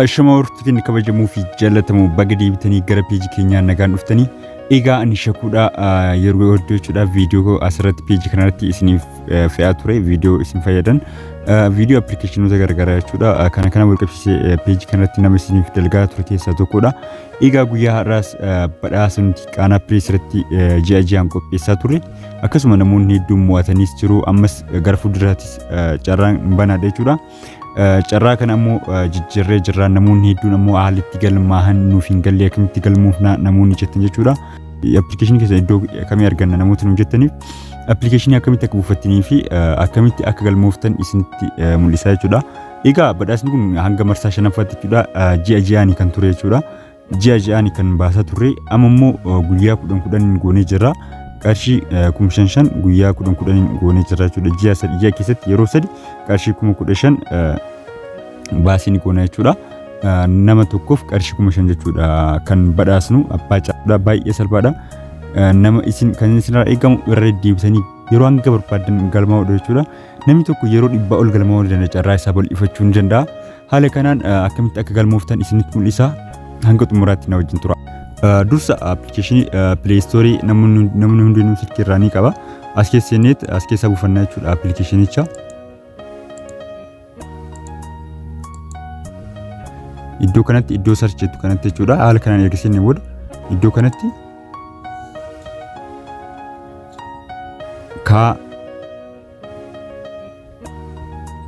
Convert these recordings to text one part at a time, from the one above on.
Ashama hortuutiin kabajamuu fi jaallatamu baga deebitanii gara peejii keenyaa nagaan dhuftanii egaa ani shakuudha yeroo hojjechuudhaaf viidiyoo asirratti peejii kanarratti isiniif fe'aa ture viidiyoo isin fayyadan viidiyoo appilikeeshinoota garagaraa jechuudha kana walqabsiisee peejii kanarratti nama isiniif dalgaa ture keessaa tokkodha. Egaa guyyaa har'aas badhaasa nuti qaanaa pireesirratti ji'aan qopheessaa ture akkasuma namoonni hedduun mo'ataniis jiru ammas gara fuulduraattis carraan banaadha jechuudha. Carraa kana ammoo jijjiirree jirra namoonni hedduun ammoo haalitti galmaahan nuuf hin galle akkamitti galmuuf namoonni jettan jechuudha. Appilikeeshinii keessa iddoo kamii arganna namoota nuuf jettaniif appilikeeshinii akkamitti akka buufattanii fi akkamitti akka galmooftan isinitti mul'isaa jechuudha. Egaa badhaasni kun hanga marsaa 5ffaatti jechuudha ji'aan kan ture jechuudha. Ji'aan kan baasaa turre amma immoo guyyaa 10 goonee jirra. Qarshii 5,500 guyyaa 10 goonee jirra jechuudha. Ji'a keessatti yeroo sadi qarshii 10,500 baasii goona jechuudha. Nama tokkoof qarshii 5,500 jechuudha kan badhaasnu abbaa caalaa baay'ee salphaadha. Nama isin kan isinirraa eegamu irra deebisanii yeroo hanga barbaadan galmaa'udha jechuudha. Namni tokko yeroo 100 ol galmaa'uu danda'a carraa isaa bal'ifachuu ni danda'a. Haala kanaan akkamitti akka galmooftan isinitti mul'isa hanga xumuraatti na wajjin tura. Dursa appilikeeshinii Play Store namni hundinuu silkii irraa ni qaba. As keessa buufannaa jechuudha appilikeeshinicha. Iddoo kanatti iddoo search jettu kanatti jechuudha. Haala kanaan erga seenne booda iddoo kanatti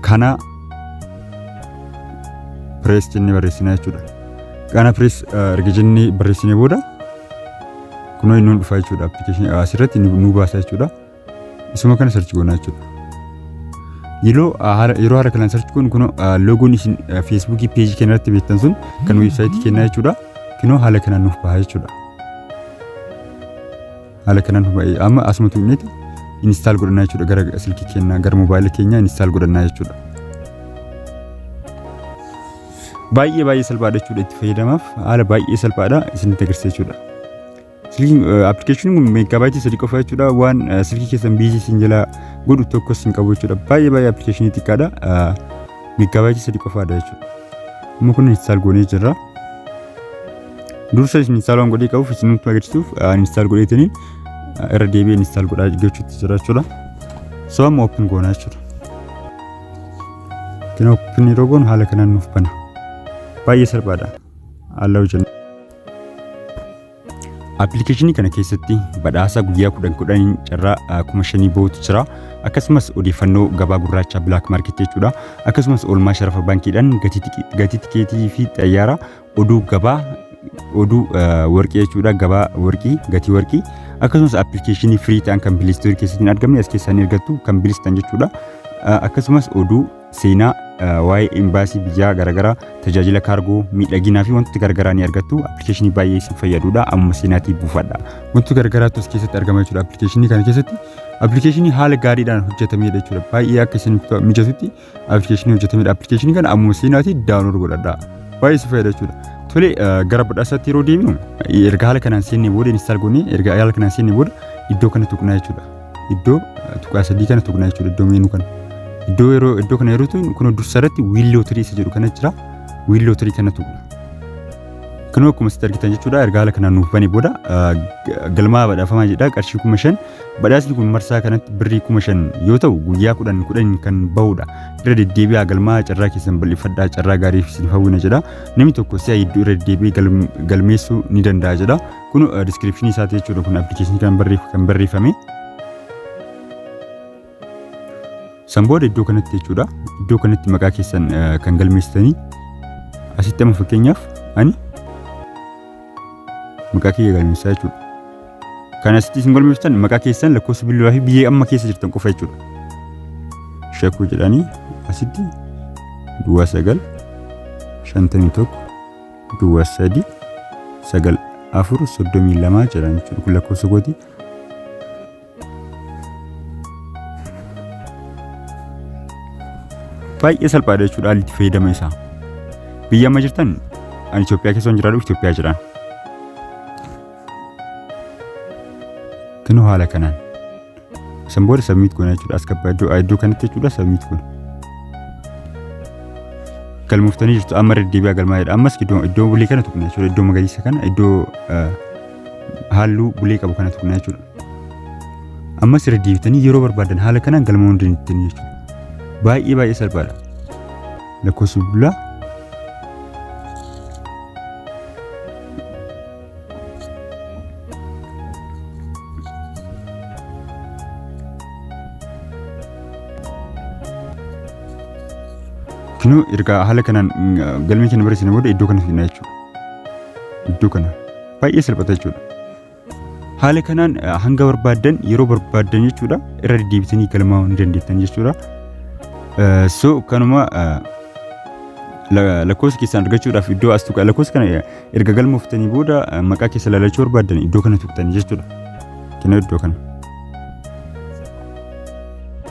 kana press jennee barreessinaa jechuudha. Kana press erga jennee barreessinee booda kunoo inni dhufaa jechuudha appilikeeshinii asirratti nu baasa jechuudha. Isuma kana search goonaa jechuudha. Yeroo haala kanaan search goonu kunoo logoon isin Facebook page keenyatti beektan sun kan website keenyaa jechuudha. Kunoo haala kanaan nuuf baha jechuudha. Haala kanaan amma asuma tuuneeti install godhannaa jechuudha gara silkii keenyaa gara mobaayila keenyaa install godhannaa jechuudha. Baay'ee salphaadha jechuudha itti fayyadamaaf haala baay'ee salphaadha isinitti agarsiisa jechuudha. Silkiin appilikeeshiniin kun meegaabaaytii 3 qofa jechuudha waan silkii keessan biizii isin jala godhu tokkos hin qabu jechuudha. Baay'ee appilikeeshinii xiqqaadha meegaabaaytii 3 qofaadha jechuudha. Amma kun install goonee jirra. Dursa isin install waan godhee qabuuf isinitti agarsiisuuf install godheetanii irra deebi'ee install godhaa gochuutti jira jechuudha. So amma open goonaa jechuudha. Kana open yeroo goonu haala kanaan nuuf bana. Baay'ee salphaadha. Allahu jenna. Appilikeeshinii kana keessatti badhaasa guyyaa 10 carraa 5,000 bahutu jira. Akkasumas odeeffannoo gabaa gurraacha black market jechuudha. Akkasumas oolmaa sharafa baankiidhaan gatii tikeetii fi xayyaara oduu warqii jechuudha gabaa warqii gatii warqii akkasumas appilikeeshinii free ta'an kan Play Store keessatti argamne as keessaa ni argattu kan bilistan jechuudha. Akkasumas oduu seenaa waa'ee imbaasii biyyaa garagaraa tajaajila kaargoo miidhaginaa fi wantoota garagaraa ni argattu. Appilikeeshinii baay'ee isin fayyadudha. Amma seenaatii buufadha. Wantoota garagaraatu as keessatti argama jechuudha. Appilikeeshinii kana keessatti appilikeeshinii haala gaariidhaan hojjetamedha jechuudha. Baay'ee akka isin mijatutti appilikeeshinii hojjetamedha. Appilikeeshinii kana amma seenaatii daawunlood godhadha. Baay'ee isin fayyada jechuudha. Tole gara badhaasaatti yeroo deemnu erga haala kanaan seennee booda install goonee erga haala kanaan seennee booda iddoo kana tuqnaa jechuudha. Iddoo tuqaa 3 kana tuqnaa jechuudha. Iddoo meenuu kana. Iddoo kana yeroo ta'u kun dursarratti wheel lottery isa jedhu kana jira. Wheel lottery kana tuqna. Kanoo akkuma sitti argitan jechuudha erga haala kanaan nuuf bane booda galmaa badhaafamaa jedha qarshii 5,000 badhaasni kun marsaa kanatti birrii 5,000 yoo ta'u guyyaa 10 kan bahudha. Irra deddeebi'aa galmaa carraa keessan bal'ifadhaa carraa gaarii isin hawwina jedha. Namni tokko si'a iddoo irra deddeebi'ee galmeessuu ni danda'a jedha. Kun description isaati jechuudha kun appilikeeshinii kan barreeffame. Sanbooda iddoo kanatti jechuudha. Iddoo kanatti maqaa keessan kan galmeessitanii asitti amma fakkeenyaaf ani maqaa kiyya galmeessaa jechuudha. Kan asitti isin galmeessitan maqaa keessan lakkoofsa bilbilaa fi biyya amma keessa jirtan qofa jechuudha. Shakuu jedhanii asitti 9 51 3 9 4 32 jedhan jechuudha. Kun lakkoofsa kooti. Baay'ee salphaadha jechuudha haalli itti fayyadama isaa. Biyya amma jirtan ani Itoophiyaa keessa jiraadhu Itoophiyaa jiraan. Kunoo haala kanaan. Sanbooda submit goona jechuudha as gabbaa iddoo kanatti jechuudha submit goona. galmooftanii jirtu amma deddeebi'aa galmaa'edha. Ammas iddoo bulee kana tuqna jechuudha. Iddoo magariisa kana iddoo halluu bulee qabu kana tuqna jechuudha. Ammas irra deebitanii yeroo barbaadan haala kanaan galmaa'uu dandeettanii jechuudha. Baay'ee salphaadha. Lakkoofsa bilbilaa Kinu erga haala kanaan galmee keenya barreessine booda iddoo kana fidna jechuudha. Iddoo kana baay'ee salphata jechuudha. Haala kanaan hanga barbaadan yeroo barbaadan jechuudha irra deddeebitanii galmaa'uu ni dandeettan jechuudha. So kanuma lakkoofsa keessan argachuudhaaf iddoo as tuqa lakkoofsa kana erga galmooftanii booda maqaa keessa ilaalachuu barbaadan iddoo kana tuqtanii jechuudha. Kina iddoo kana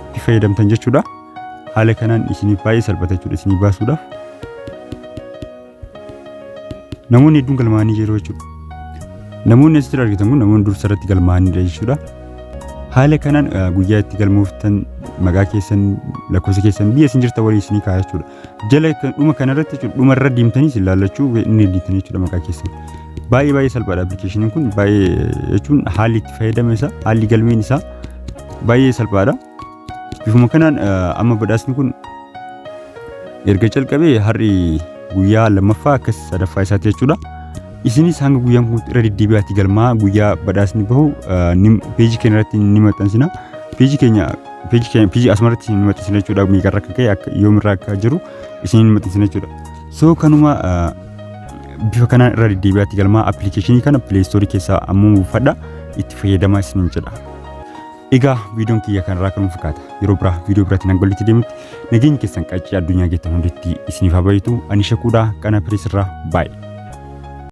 itti fayyadamtan jechuudha. Haala kanaan isinii baay'ee salphata jechuudha isinii baasuudhaaf. Namoonni hedduun galmaa'anii jiru jechuudha. Namoonni asitti argitan kun namoonni dursa irratti galmaa'anidha jechuudha. Haala kanaan guyyaa itti galmooftan maqaa keessan lakkoofsa keessan biyya isin jirtan walii isinii kaa'aa jechuudha. Jala dhuma kanarratti jechuudha dhuma irra deemtanii isin laallachuu inni editan jechuudha maqaa keessan. Baay'ee salphaadha appilikeeshiniin kun baay'ee jechuun haalli itti fayyadama isaa haalli galmeen isaa baay'ee salphaadha. Bifuma kanaan amma badhaasni kun erga calqabee har'i guyyaa lammaffaa akkas sadaffaa isaati jechuudha. Isinis hanga guyyaan kun irra deddeebi'aatti galmaa guyyaa badhaasni bahu peejii keenya irratti ni maxxansina. Peejii asumarratti ni maxxansina jechuudha. Meeqarra akka ka'e akka yoomirraa akka jiru isin ni maxxansina jechuudha. So kanuma bifa kanaan irra deddeebi'aatti galmaa appilikeeshinii kana Play Store keessaa ammoo buufadha itti fayyadamaa isin jedha. Egaa viidiyoon kiyya kanarraa kan fakkaata. Yeroo biraa viidiyoo biraatti nan walitti deemutti nageenyi keessan qaccee addunyaa geettan hundatti isiniif haa baay'atu. Ani Shakuudhaa Qanaa Pirees irraa baay'ee.